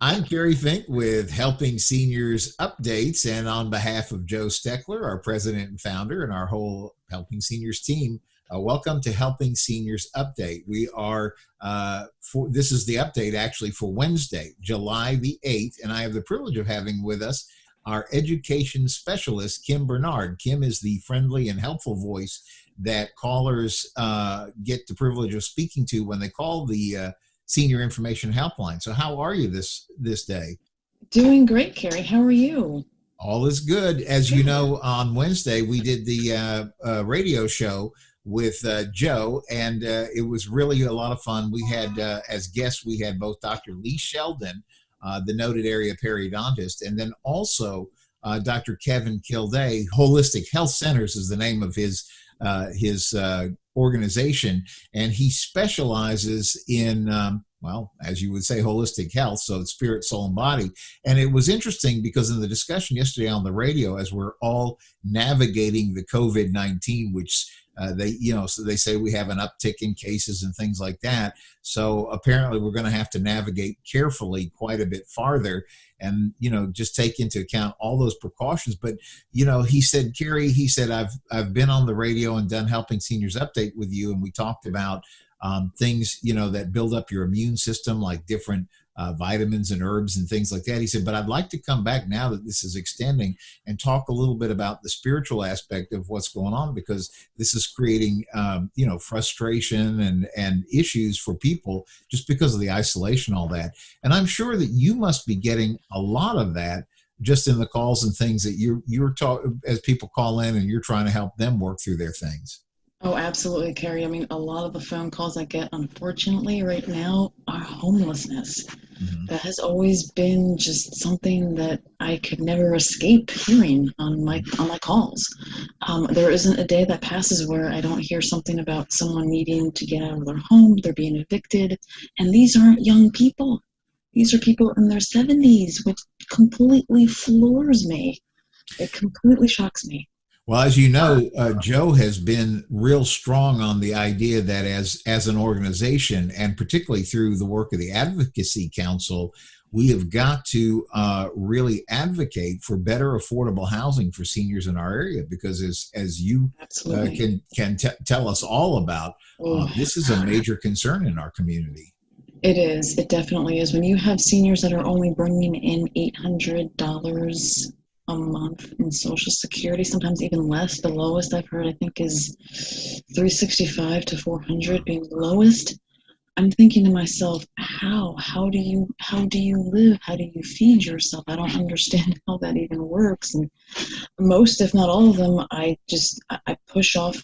I'm Kerry Fink with Helping Seniors Updates, and on behalf of Joe Steckler, our president and founder, and our whole Helping Seniors team, welcome to Helping Seniors Update. We are this is the update actually for Wednesday, July the 8th, and I have the privilege of having with us our education specialist, Kim Bernard. Kim is the friendly and helpful voice that callers get the privilege of speaking to when they call the Senior Information Helpline. So how are you this day? Doing great, Kerry. How are you? All is good. As you know, on Wednesday we did the radio show with Joe, and it was really a lot of fun. We had as guests we had both Dr. Lee Sheldon, the noted area periodontist, and then also Dr. Kevin Kilday. Holistic Health Centers is the name of his organization, and he specializes in well, as you would say, holistic health, so it's spirit, soul, and body. And it was interesting because in the discussion yesterday on the radio, as we're all navigating the COVID-19, which so they say we have an uptick in cases and things like that. So apparently we're going to have to navigate carefully quite a bit farther and, just take into account all those precautions. But, he said, Kerry, I've been on the radio and done Helping Seniors Update with you. And we talked about things, that build up your immune system, like different vitamins and herbs and things like that. He said, but I'd like to come back now that this is extending and talk a little bit about the spiritual aspect of what's going on, because this is creating, frustration and issues for people just because of the isolation, all that. And I'm sure that you must be getting a lot of that just in the calls and things that you're talking as people call in and you're trying to help them work through their things. Oh, absolutely, Kerry. I mean, a lot of the phone calls I get, unfortunately, right now are homelessness. Mm-hmm. That has always been just something that I could never escape hearing on my calls. There isn't a day that passes where I don't hear something about someone needing to get out of their home, they're being evicted, and these aren't young people. These are people in their 70s, which completely floors me. It completely shocks me. Well, as you know, Joe has been real strong on the idea that as an organization, and particularly through the work of the Advocacy Council, we have got to really advocate for better affordable housing for seniors in our area, because as you can tell us all about, this is a major concern in our community. It is. It definitely is. When you have seniors that are only bringing in $800 a month in Social Security, sometimes even less. The lowest I've heard, I think, is $365 to $400 being the lowest. I'm thinking to myself, how do you live? How do you feed yourself? I don't understand how that even works. And most, if not all of them, I push off,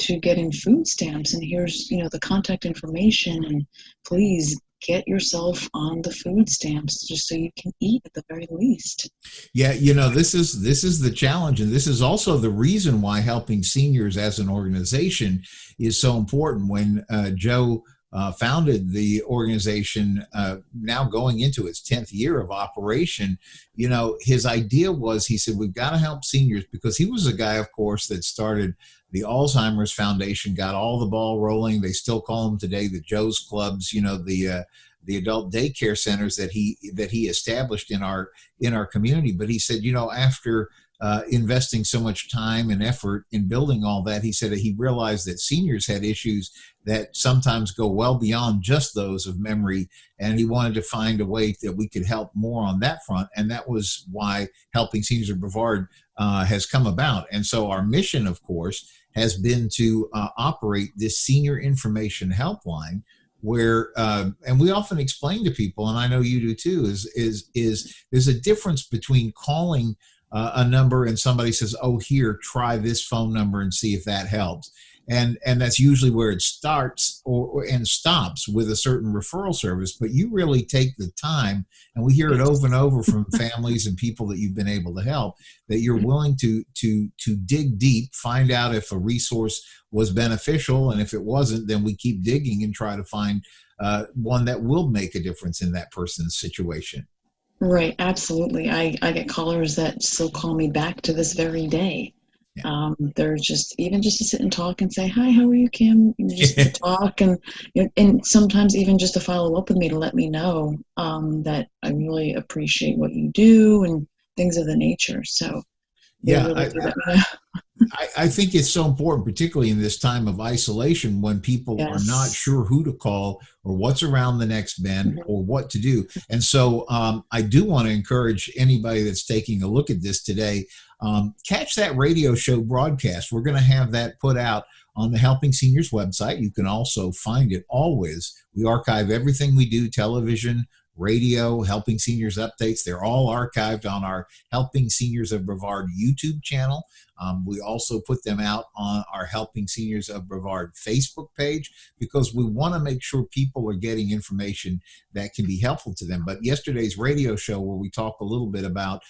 to getting food stamps. And here's, the contact information, and please get yourself on the food stamps just so you can eat at the very least. Yeah, this is the challenge, and this is also the reason why Helping Seniors as an organization is so important. When Joe founded the organization, now going into its 10th year of operation, his idea was, he said, we've got to help seniors, because he was a guy, of course, that started the Alzheimer's Foundation, got all the ball rolling. They still call them today the Joe's Clubs, the adult daycare centers that he established in our community. But he said, after investing so much time and effort in building all that, he said that he realized that seniors had issues that sometimes go well beyond just those of memory, and he wanted to find a way that we could help more on that front. And that was why Helping Seniors of Brevard has come about. And so our mission, of course, has been to operate this senior information helpline, where and we often explain to people, and I know you do too, is there's a difference between calling a number and somebody says, oh, here, try this phone number and see if that helps. And that's usually where it starts and stops, with a certain referral service. But you really take the time, and we hear it over and over from families and people that you've been able to help, that you're willing to dig deep, find out if a resource was beneficial, and if it wasn't, then we keep digging and try to find one that will make a difference in that person's situation. Right, absolutely. I get callers that still call me back to this very day They're just even just to sit and talk and say, "Hi, how are you, Kim?" And just to talk, and and sometimes even just to follow up with me to let me know that I really appreciate what you do and things of the nature. So they Yeah, really do let me know. I think it's so important, particularly in this time of isolation when people are not Yes. sure who to call or what's around the next bend Mhm. or what to do. And so I do want to encourage anybody that's taking a look at this today, catch that radio show broadcast. We're going to have that put out on the Helping Seniors website. You can also find it always. We archive everything we do, television, radio, Helping Seniors updates. They're all archived on our Helping Seniors of Brevard YouTube channel. We also put them out on our Helping Seniors of Brevard Facebook page because we want to make sure people are getting information that can be helpful to them. But yesterday's radio show, where we talk a little bit about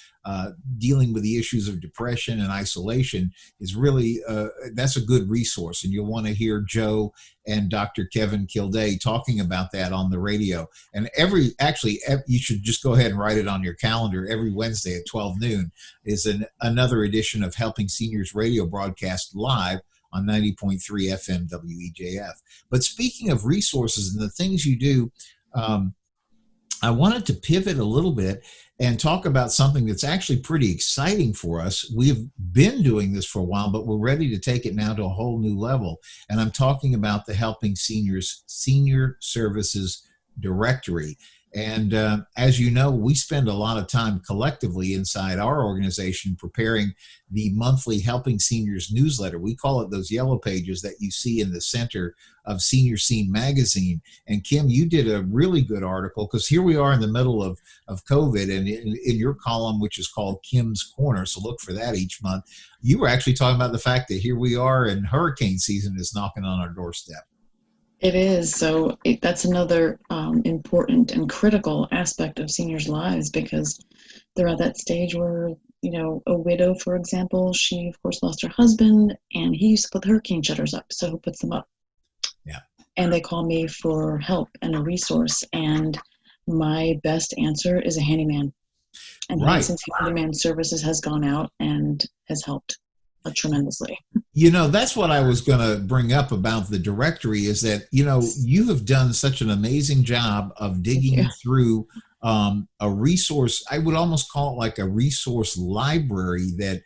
dealing with the issues of depression and isolation, is really that's a good resource, and you'll want to hear Joe and Dr. Kevin Kilday talking about that on the radio. And you should just go ahead and write it on your calendar. Every Wednesday at 12 noon is another edition of Helping Seniors radio broadcast live on 90.3 FM WEJF. But speaking of resources and the things you do, I wanted to pivot a little bit and talk about something that's actually pretty exciting for us. We've been doing this for a while, but we're ready to take it now to a whole new level. And I'm talking about the Helping Seniors Senior Services Directory. And as you know, we spend a lot of time collectively inside our organization preparing the monthly Helping Seniors newsletter. We call it those yellow pages that you see in the center of Senior Scene magazine. And Kim, you did a really good article because here we are in the middle of COVID, and in your column, which is called Kim's Corner, so look for that each month, you were actually talking about the fact that here we are and hurricane season is knocking on our doorstep. It is. So that's another important and critical aspect of seniors' lives because they're at that stage where, a widow, for example, she, of course, lost her husband, and he used to put the hurricane shutters up. So who puts them up? Yeah. And they call me for help and a resource. And my best answer is a handyman. And Hanson's Handyman Services has gone out and has helped tremendously. That's what I was going to bring up about the directory is that, you have done such an amazing job of digging through a resource. I would almost call it like a resource library that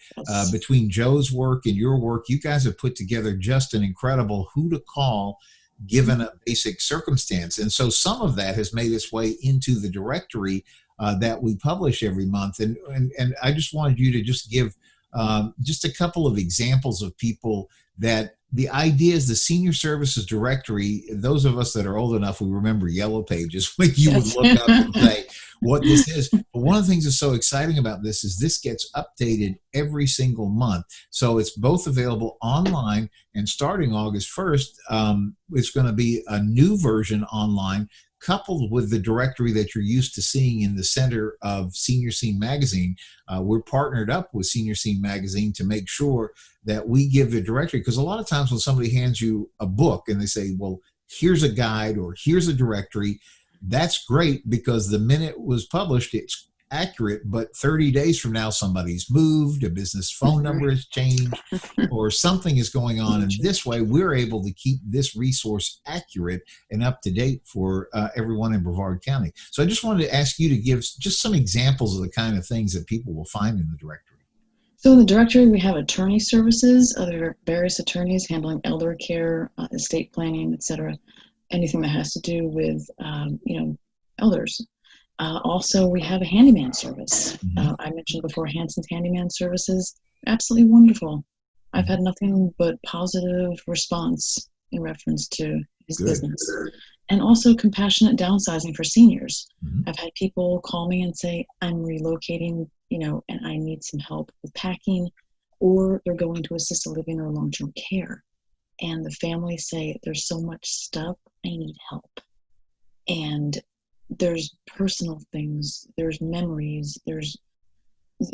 between Joe's work and your work, you guys have put together just an incredible who to call given a basic circumstance. And so some of that has made its way into the directory that we publish every month. And I just wanted you to just give just a couple of examples of people that the idea is the Senior Services Directory. Those of us that are old enough, we remember yellow pages when you would look up and say what this is. But one of the things that's so exciting about this is this gets updated every single month. So it's both available online, and starting August 1st, it's going to be a new version online coupled with the directory that you're used to seeing in the center of Senior Scene magazine. We're partnered up with Senior Scene magazine to make sure that we give the directory, because a lot of times when somebody hands you a book and they say, well, here's a guide or here's a directory, that's great because the minute it was published, it's accurate, but 30 days from now, somebody's moved, a business phone number has changed, or something is going on. And this way, we're able to keep this resource accurate and up to date for everyone in Brevard County. So I just wanted to ask you to give just some examples of the kind of things that people will find in the directory. So in the directory, we have attorney services, other various attorneys handling elder care, estate planning, etc. Anything that has to do with, elders. Also, we have a handyman service. I mentioned before Hanson's Handyman Services. Absolutely wonderful. I've had nothing but positive response in reference to his business. And also compassionate downsizing for seniors. I've had people call me and say, I'm relocating, and I need some help with packing, or they're going to assisted living or long-term care. And the family say, there's so much stuff, I need help. And there's personal things, there's memories, there's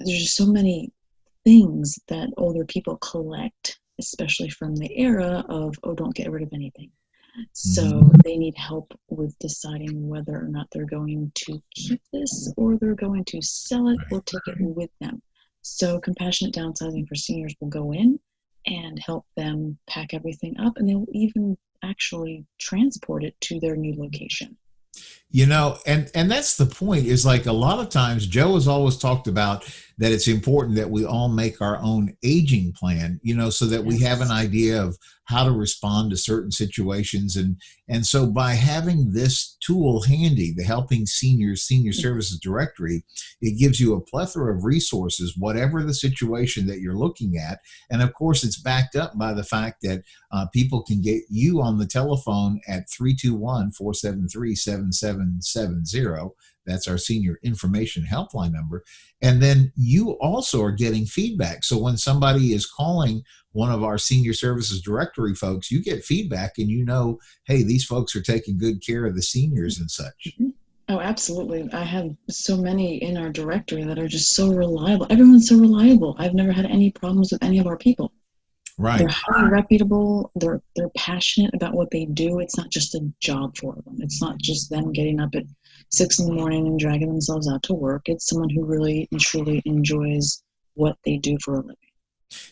just so many things that older people collect, especially from the era of, don't get rid of anything. So they need help with deciding whether or not they're going to keep this or they're going to sell it or take it with them. So compassionate downsizing for seniors will go in and help them pack everything up, and they'll even actually transport it to their new location. And that's the point, is like a lot of times Joe has always talked about that it's important that we all make our own aging plan, so that we have an idea of how to respond to certain situations. And so by having this tool handy, the Helping Seniors Senior Services Directory, it gives you a plethora of resources, whatever the situation that you're looking at. And of course, it's backed up by the fact that people can get you on the telephone at 321-473-7770. That's our senior information helpline number. And then you also are getting feedback. So when somebody is calling one of our senior services directory folks, you get feedback and hey, these folks are taking good care of the seniors and such. Oh, absolutely. I have so many in our directory that are just so reliable. Everyone's so reliable. I've never had any problems with any of our people. Right. They're highly reputable. They're passionate about what they do. It's not just a job for them. It's not just them getting up at 6 a.m. and dragging themselves out to work. It's someone who really and truly enjoys what they do for a living.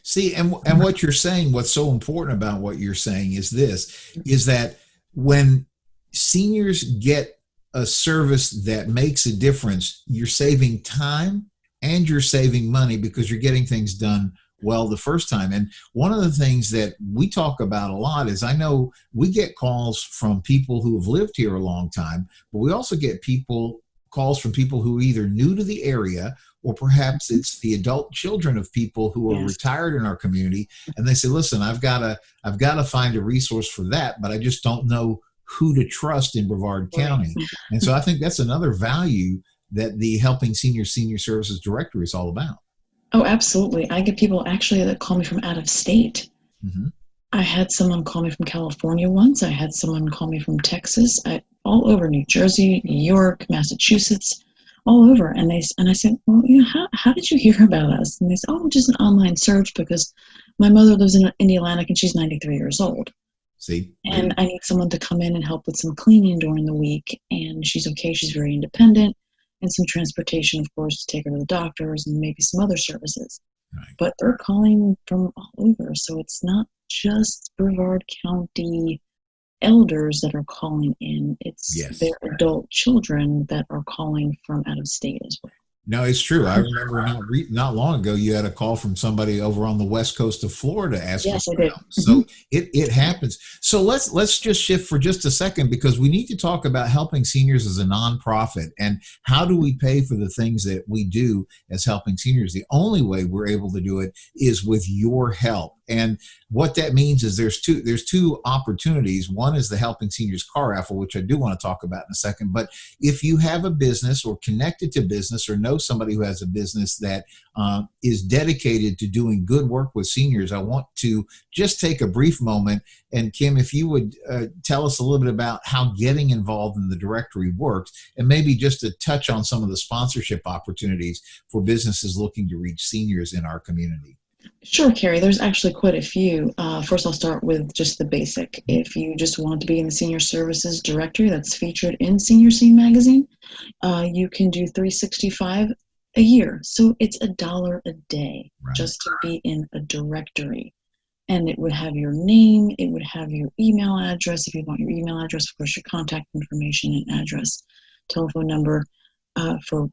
See, and what you're saying, what's so important about what you're saying is that when seniors get a service that makes a difference, you're saving time and you're saving money because you're getting things done well the first time. And one of the things that we talk about a lot is, I know we get calls from people who have lived here a long time, but we also get calls from people who are either new to the area, or perhaps it's the adult children of people who are retired in our community. And they say, listen, I've got to find a resource for that, but I just don't know who to trust in Brevard County. And so I think that's another value that the Helping Seniors Senior Services Directory is all about. Oh, absolutely. I get people actually that call me from out of state. Mm-hmm. I had someone call me from California once. I had someone call me from Texas, all over New Jersey, New York, Massachusetts, all over. And I said, well, how did you hear about us? And they said, oh, just an online search because my mother lives in the Atlantic and she's 93 years old. See? And I need someone to come in and help with some cleaning during the week. And she's okay. She's very independent. And some transportation, of course, to take her to the doctors and maybe some other services. Right. But they're calling from all over. So it's not just Brevard County elders that are calling in. It's their adult children that are calling from out of state as well. No, it's true. I remember not long ago, you had a call from somebody over on the west coast of Florida asking. Yes, I did. So it happens. So let's just shift for just a second, because we need to talk about Helping Seniors as a nonprofit and how do we pay for the things that we do as Helping Seniors. The only way we're able to do it is with your help. And what that means is there's two opportunities. One is the Helping Seniors Car Raffle, which I do want to talk about in a second. But if you have a business or connected to business or know somebody who has a business that is dedicated to doing good work with seniors, I want to just take a brief moment. And Kim, if you would tell us a little bit about how getting involved in the directory works, and maybe just to touch on some of the sponsorship opportunities for businesses looking to reach seniors in our community. Sure, Kerry. There's actually quite a few. First, I'll start with just the basic. If you just want to be in the Senior Services Directory that's featured in Senior Scene magazine, you can do $365 a year. So it's $1 a day just to be in a directory. And it would have your name, it would have your email address. If you want your email address, of course, your contact information and address, telephone number, for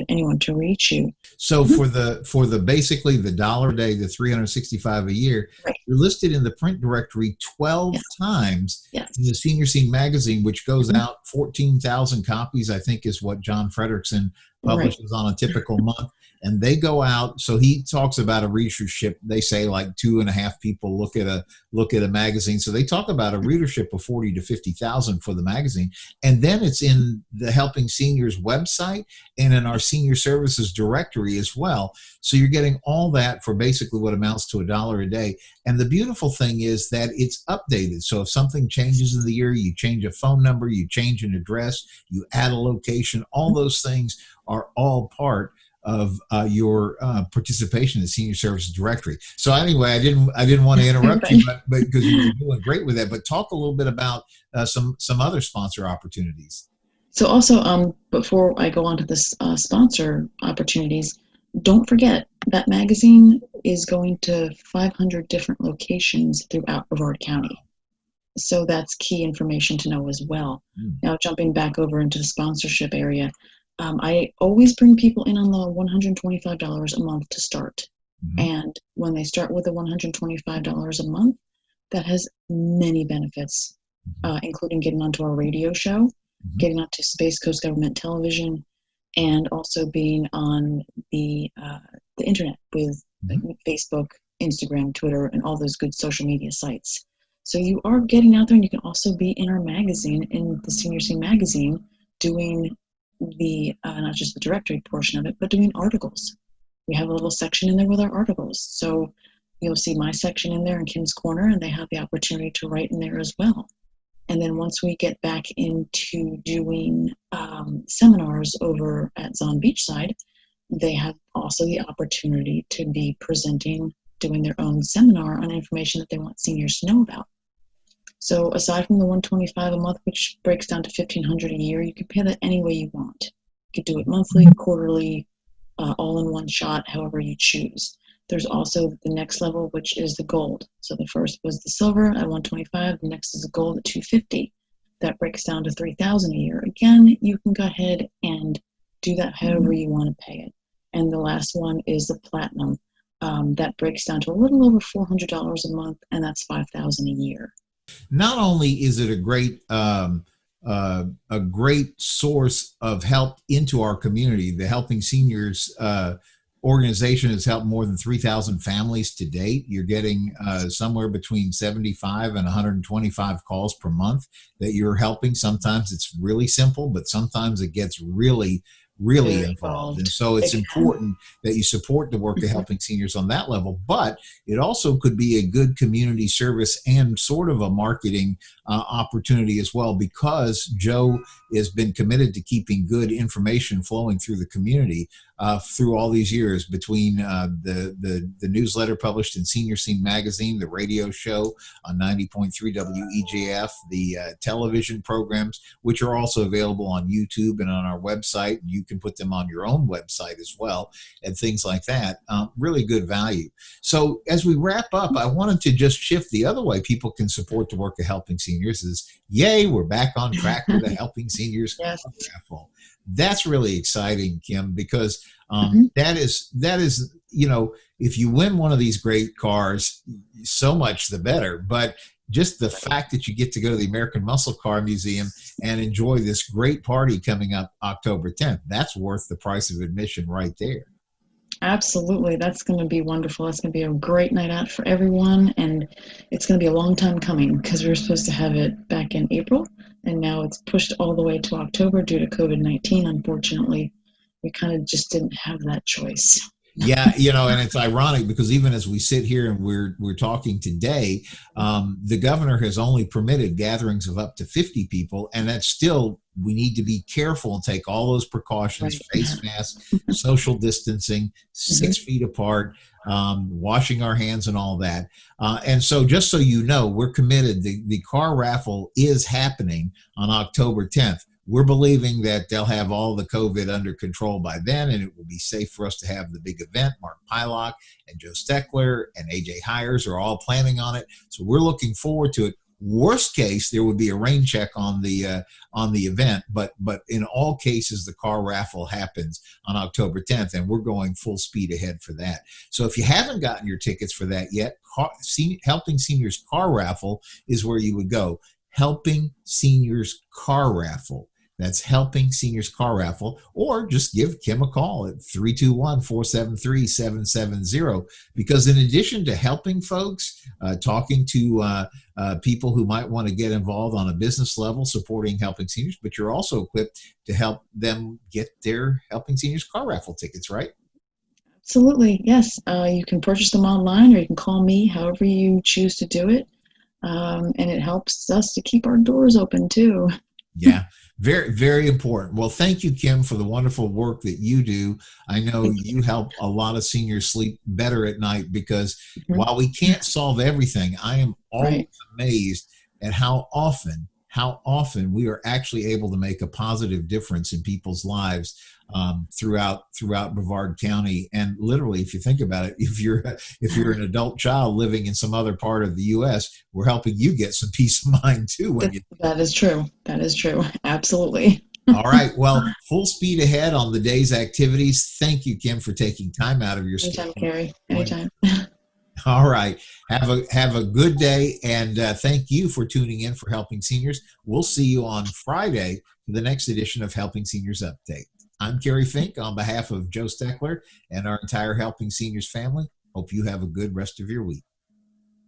anyone to reach you. So for the basically the $1 a day, the $365 a year, you're listed in the print directory 12 times in the Senior Scene magazine, which goes out 14,000 copies, I think is what John Frederickson publishes on a typical month. And they go out. So he talks about a readership. They say like 2.5 people look at a magazine. So they talk about a readership of 40 to 50,000 for the magazine. And then it's in the Helping Seniors website and in our Senior Services Directory as well. So you're getting all that for basically what amounts to $1 a day. And the beautiful thing is that it's updated. So if something changes in the year, you change a phone number, you change an address, you add a location, all those things are all part of your participation in the Senior Services Directory. So anyway, I didn't want to interrupt you, but because you were doing great with that. But talk a little bit about some other sponsor opportunities. So also, before I go on to this sponsor opportunities, don't forget that magazine is going to 500 different locations throughout Brevard County. So that's key information to know as well. Now, jumping back over into the sponsorship area, I always bring people in on the $125 a month to start. And when they start with the $125 a month, that has many benefits, including getting onto our radio show, getting onto Space Coast Government Television, and also being on the internet with Facebook, Instagram, Twitter, and all those good social media sites. So you are getting out there, and you can also be in our magazine, in the Senior Scene magazine, doing the not just the directory portion of it, but doing articles. We have a little section in there with our articles. So you'll see my section in there in Kim's Corner, and they have the opportunity to write in there as well. And then once we get back into doing seminars over at Zon Beachside, they have also the opportunity to be presenting, doing their own seminar on information that they want seniors to know about. So aside from the $125 a month, which breaks down to $1,500 a year, you can pay that any way you want. You could do it monthly, quarterly, all in one shot, however you choose. There's also the next level, which is the gold. So the first was the silver at $125. The next is the gold at $250. That breaks down to $3,000 a year. Again, you can go ahead and do that however you want to pay it. And the last one is the platinum. That breaks down to a little over $400 a month, and that's $5,000 a year. Not only is it a great source of help into our community, the Helping Seniors organization has helped more than 3,000 families to date. You're getting somewhere between 75 and 125 calls per month that you're helping. Sometimes it's really simple, but sometimes it gets really involved. And so it's important that you support the work of Helping Seniors on that level, but it also could be a good community service and sort of a marketing opportunity as well, because Joe has been committed to keeping good information flowing through the community through all these years, between the newsletter published in Senior Scene magazine, the radio show on 90.3 WEJF, the television programs, which are also available on YouTube and on our website. You can put them on your own website as well, and things like that. Really good value. So as we wrap up, I wanted to just shift the other way people can support the work of Helping Seniors is, yay, we're back on track with the Helping Seniors Car Raffle. That's really exciting, Kim, because that is, you know, if you win one of these great cars, so much the better. But just the fact that you get to go to the American Muscle Car Museum and enjoy this great party coming up October 10th, that's worth the price of admission right there. Absolutely. That's going to be wonderful. It's going to be a great night out for everyone. And it's going to be a long time coming, because we were supposed to have it back in April, and now it's pushed all the way to October due to COVID-19. Unfortunately, we kind of just didn't have that choice. Yeah, you know, and it's ironic because even as we sit here and we're talking today, the governor has only permitted gatherings of up to 50 people, and that's still, we need to be careful and take all those precautions, face masks, social distancing, 6 feet apart, washing our hands and all that. And so just so you know, we're committed. The car raffle is happening on October 10th. We're believing that they'll have all the COVID under control by then, and it will be safe for us to have the big event. Mark Pylock and Joe Steckler and AJ Hires are all planning on it. So we're looking forward to it. Worst case, there would be a rain check on the event, but in all cases, the car raffle happens on October 10th, and we're going full speed ahead for that. So if you haven't gotten your tickets for that yet, Helping Seniors Car Raffle is where you would go. Helping Seniors Car Raffle. That's Helping Seniors Car Raffle, or just give Kim a call at 321-473-770, because in addition to helping folks, talking to people who might want to get involved on a business level, supporting Helping Seniors, but you're also equipped to help them get their Helping Seniors Car Raffle tickets, right? Absolutely, yes. You can purchase them online, or you can call me, however you choose to do it. And it helps us to keep our doors open too. Yeah, very, very important. Well, thank you, Kim, for the wonderful work that you do. I know you help a lot of seniors sleep better at night, because while we can't solve everything, I am always amazed at how often how often we are actually able to make a positive difference in people's lives throughout Brevard County. And literally, if you think about it, if you're an adult child living in some other part of the U.S., we're helping you get some peace of mind too. That is true. That is true. Absolutely. All right. Well, full speed ahead on the day's activities. Thank you, Kim, for taking time out of your Anytime, schedule. Kerry. Anytime. All right. Have a good day, and thank you for tuning in for Helping Seniors. We'll see you on Friday for the next edition of Helping Seniors Update. I'm Kerry Fink on behalf of Joe Steckler and our entire Helping Seniors family. Hope you have a good rest of your week.